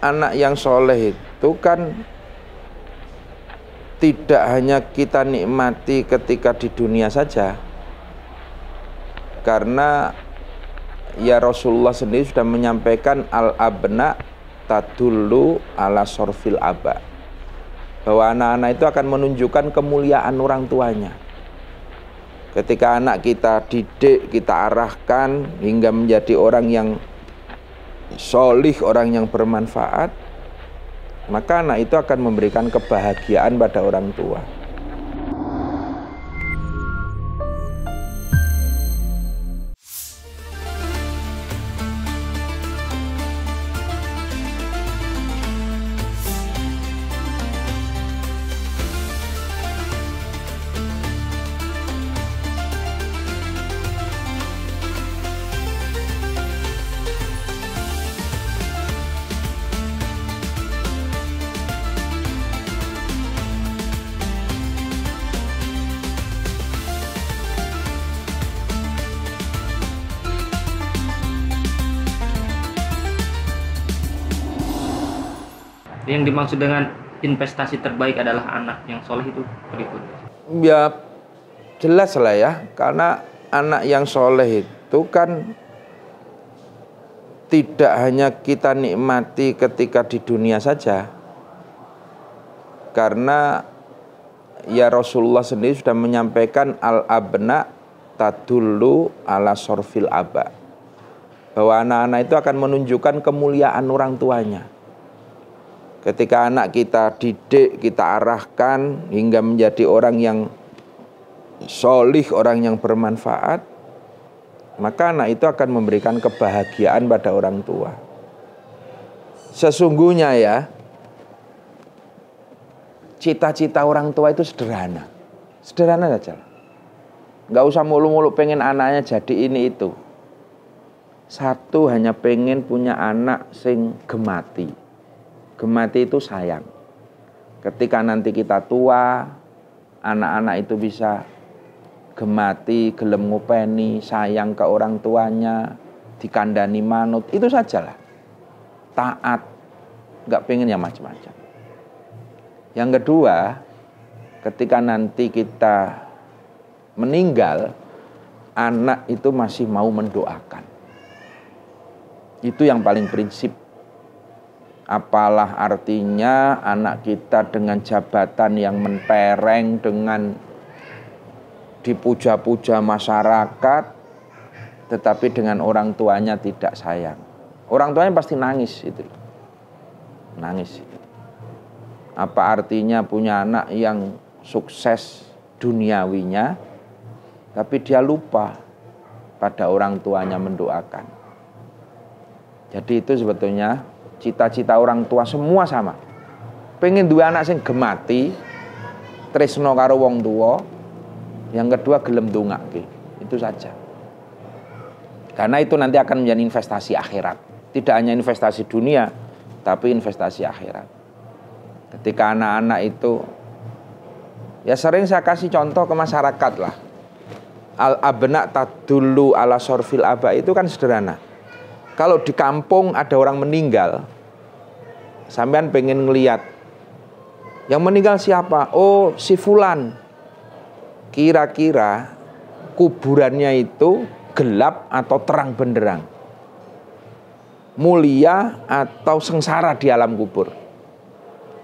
anak yang soleh itu kan tidak hanya kita nikmati ketika di dunia saja, karena ya Rasulullah sendiri sudah menyampaikan al-abna tadullu ala sorfil aba, bahwa anak-anak itu akan menunjukkan kemuliaan orang tuanya. Ketika anak kita didik, kita arahkan hingga menjadi orang yang solih, orang yang bermanfaat, maka anak itu akan memberikan kebahagiaan pada orang tua. Yang dimaksud dengan investasi terbaik adalah anak yang soleh itu berikut. Ya jelas lah ya, karena anak yang soleh itu kan tidak hanya kita nikmati ketika di dunia saja, karena ya Rasulullah sendiri sudah menyampaikan al-abna tadullu ala sorfil aba, bahwa anak-anak itu akan menunjukkan kemuliaan orang tuanya. Ketika anak kita didik, kita arahkan hingga menjadi orang yang solih, orang yang bermanfaat, maka anak itu akan memberikan kebahagiaan pada orang tua. Sesungguhnya ya, cita-cita orang tua itu sederhana. Sederhana saja. Nggak usah mulu-mulu pengen anaknya jadi ini itu. Satu, hanya pengen punya anak sing gemati. Gemati itu sayang. Ketika nanti kita tua, anak-anak itu bisa gemati, gelem ngupeni, sayang ke orang tuanya, dikandani manut, itu sajalah. Taat, nggak pengen yang macam-macam. Yang kedua, ketika nanti kita meninggal, anak itu masih mau mendoakan. Itu yang paling prinsip. Apalah artinya anak kita dengan jabatan yang mentereng, dengan dipuja-puja masyarakat, tetapi dengan orang tuanya tidak sayang. Orang tuanya pasti nangis itu. Nangis. Apa artinya punya anak yang sukses duniawinya, tapi dia lupa pada orang tuanya mendoakan. Jadi itu sebetulnya cita-cita orang tua semua sama. Pengen dua anak sing gemati, tresno karo wong tua. Yang kedua gelem ndongake. Itu saja. Karena itu nanti akan menjadi investasi akhirat. Tidak hanya investasi dunia, tapi investasi akhirat. Ketika anak-anak itu, ya sering saya kasih contoh ke masyarakat lah. Al-abna tadullu ala sorfil aba itu kan sederhana. Kalau di kampung ada orang meninggal, sampean pengen ngeliat, yang meninggal siapa? Oh, si fulan. Kira-kira kuburannya itu gelap atau terang benderang, mulia atau sengsara di alam kubur.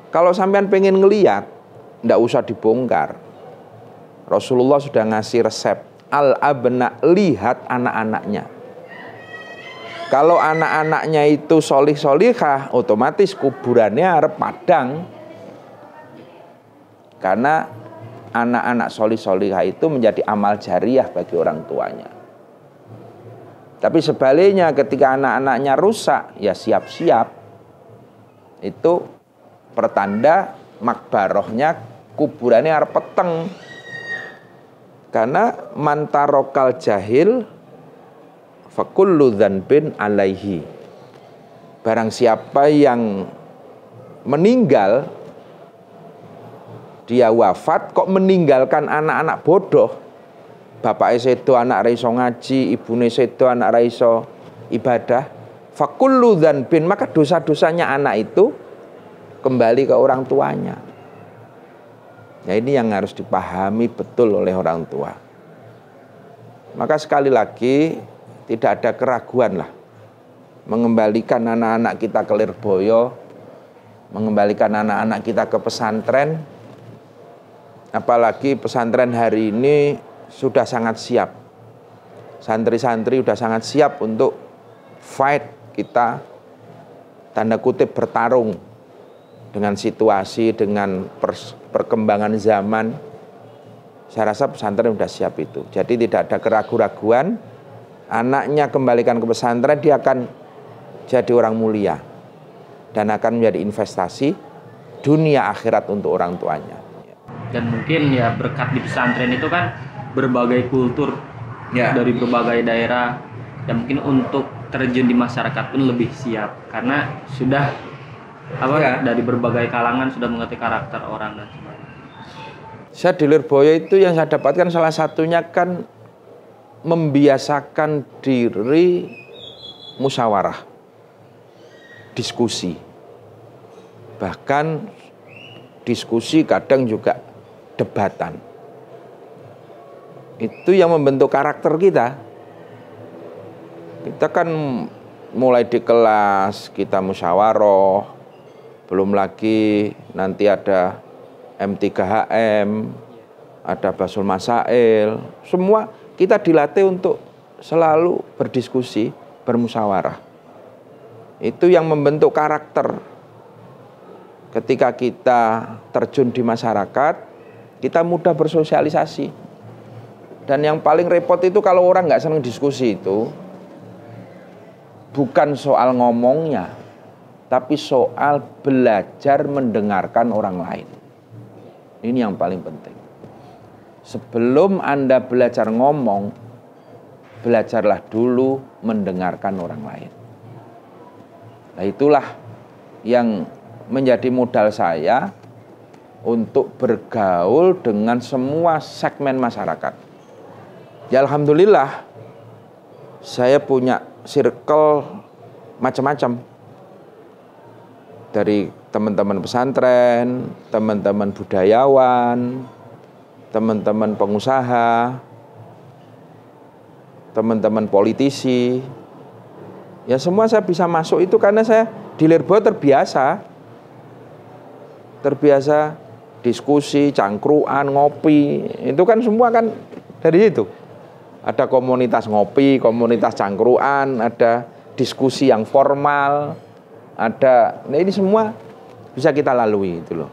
Kalau sampean pengen ngeliat, ndak usah dibongkar. Rasulullah sudah ngasih resep. Al-abna, lihat anak-anaknya. Kalau anak-anaknya itu solih-solihah, otomatis kuburannya harap padang. Karena anak-anak solih-solihah itu menjadi amal jariah bagi orang tuanya. Tapi sebaliknya ketika anak-anaknya rusak, ya siap-siap. Itu pertanda makbarohnya, kuburannya harap peteng. Karena mantarokal jahil fakullu dzanbin alaihi. Barang siapa yang meninggal, dia wafat kok meninggalkan anak-anak bodoh. Bapaknya sedo anak ra iso ngaji, ibune sedo anak ra iso ibadah, Fakullu dzanbin, maka dosa-dosanya anak itu kembali ke orang tuanya. Ya, ini yang harus dipahami betul oleh orang tua. Maka sekali lagi tidak ada keraguan lah mengembalikan anak-anak kita ke Lirboyo, mengembalikan anak-anak kita ke pesantren. Apalagi pesantren hari ini sudah sangat siap. Santri-santri sudah sangat siap untuk fight kita, tanda kutip bertarung dengan situasi, dengan perkembangan zaman. Saya rasa pesantren sudah siap itu. Jadi tidak ada keraguan-raguan, anaknya kembalikan ke pesantren, dia akan jadi orang mulia dan akan menjadi investasi dunia akhirat untuk orang tuanya. Dan mungkin ya berkat di pesantren itu kan berbagai kultur dari berbagai daerah, dan mungkin untuk terjun di masyarakat pun lebih siap karena sudah dari berbagai kalangan sudah mengerti karakter orang dan sebagainya. Saya di Lirboyo itu yang saya dapatkan salah satunya kan membiasakan diri musyawarah, diskusi. Bahkan diskusi kadang juga debatan. Itu yang membentuk karakter kita. Kita kan mulai di kelas kita musyawarah, belum lagi nanti ada M3HM, ada Basul Masail, semua kita dilatih untuk selalu berdiskusi, bermusyawarah. Itu yang membentuk karakter. Ketika kita terjun di masyarakat, kita mudah bersosialisasi. Dan yang paling repot itu kalau orang nggak senang diskusi itu, bukan soal ngomongnya, tapi soal belajar mendengarkan orang lain. Ini yang paling penting. Sebelum Anda belajar ngomong, belajarlah dulu mendengarkan orang lain. Nah, itulah yang menjadi modal saya untuk bergaul dengan semua segmen masyarakat. Ya, alhamdulillah saya punya circle macam-macam. Dari teman-teman pesantren, teman-teman budayawan, teman-teman pengusaha, teman-teman politisi. Ya, semua saya bisa masuk itu karena saya di Lirboyo terbiasa diskusi, cangkruan, ngopi. Itu kan semua kan dari itu. Ada komunitas ngopi, komunitas cangkruan, ada diskusi yang formal, ada. Nah, ini semua bisa kita lalui itu loh.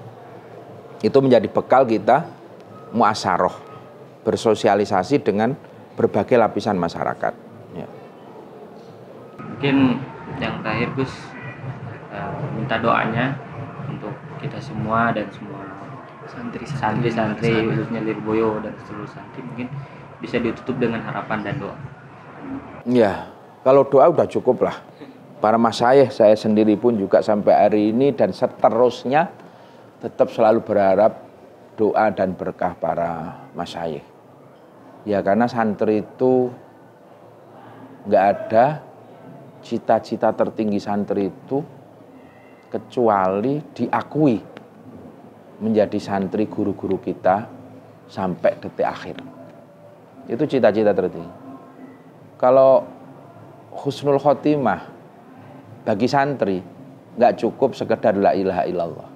Itu menjadi bekal kita muasaroh, bersosialisasi dengan berbagai lapisan masyarakat. Ya. Mungkin yang terakhir Gus, minta doanya untuk kita semua dan semua santri-santri khususnya Lirboyo dan seluruh santri, mungkin bisa ditutup dengan harapan dan doa. Ya, kalau doa udah cukup lah. Para masyayikh, saya sendiri pun juga sampai hari ini dan seterusnya tetap selalu berharap doa dan berkah para masyayikh. Ya, karena santri itu nggak ada cita-cita tertinggi santri itu kecuali diakui menjadi santri guru-guru kita sampai detik akhir. Itu cita-cita tertinggi. Kalau husnul khotimah bagi santri nggak cukup sekedar la ilaha illallah.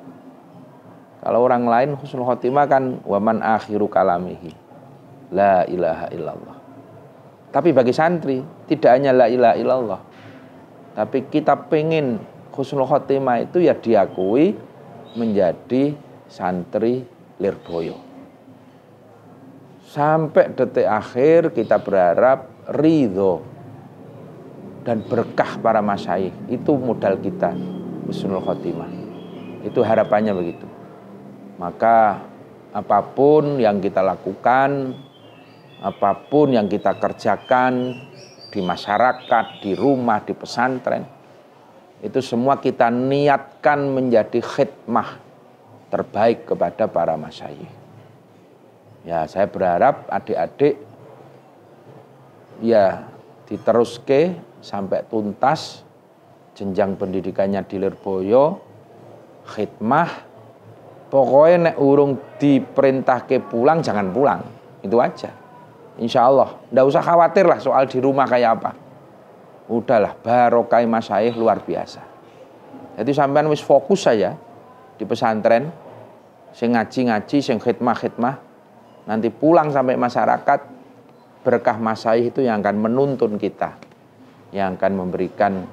Kalau orang lain husnul khotimah kan waman akhiru kalamihi la ilaha illallah. Tapi bagi santri tidak hanya la ilaha illallah, tapi kita pengen husnul khotimah itu ya diakui menjadi santri Lirboyo. Sampai detik akhir kita berharap ridho dan berkah para masyayikh. Itu modal kita, husnul khotimah. Itu harapannya begitu. Maka apapun yang kita lakukan, apapun yang kita kerjakan di masyarakat, di rumah, di pesantren, itu semua kita niatkan menjadi khidmah terbaik kepada para masyayikh. Ya, saya berharap adik-adik ya diteruske sampai tuntas jenjang pendidikannya di Lirboyo, khidmah, pokoknya nek urung diperintahke pulang jangan pulang, itu aja. Insya Allah, ndak usah khawatir lah soal di rumah kayak apa. Udahlah, barokah masyayikh luar biasa. Jadi sampean wis fokus saja di pesantren, sing ngaji-ngaji, sing khidmah-khidmah, nanti pulang sampai masyarakat, berkah masyayikh itu yang akan menuntun kita, yang akan memberikan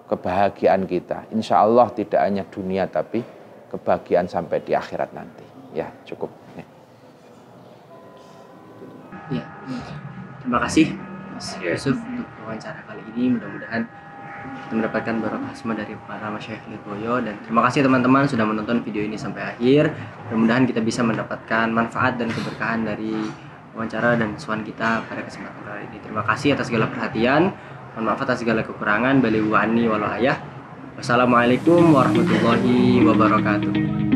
kebahagiaan kita. Insya Allah tidak hanya dunia tapi kebahagiaan sampai di akhirat nanti. Ya, cukup. Ya, terima kasih Mas Yusuf untuk wawancara kali ini. Mudah-mudahan kita mendapatkan barokah semua dari para masyayikh Lirboyo, dan terima kasih teman-teman sudah menonton video ini sampai akhir. Mudah-mudahan kita bisa mendapatkan manfaat dan keberkahan dari wawancara dan suan kita pada kesempatan kali ini. Terima kasih atas segala perhatian. Mohon maaf atas segala kekurangan. Bali wani walau ayah. Wassalamualaikum warahmatullahi wabarakatuh.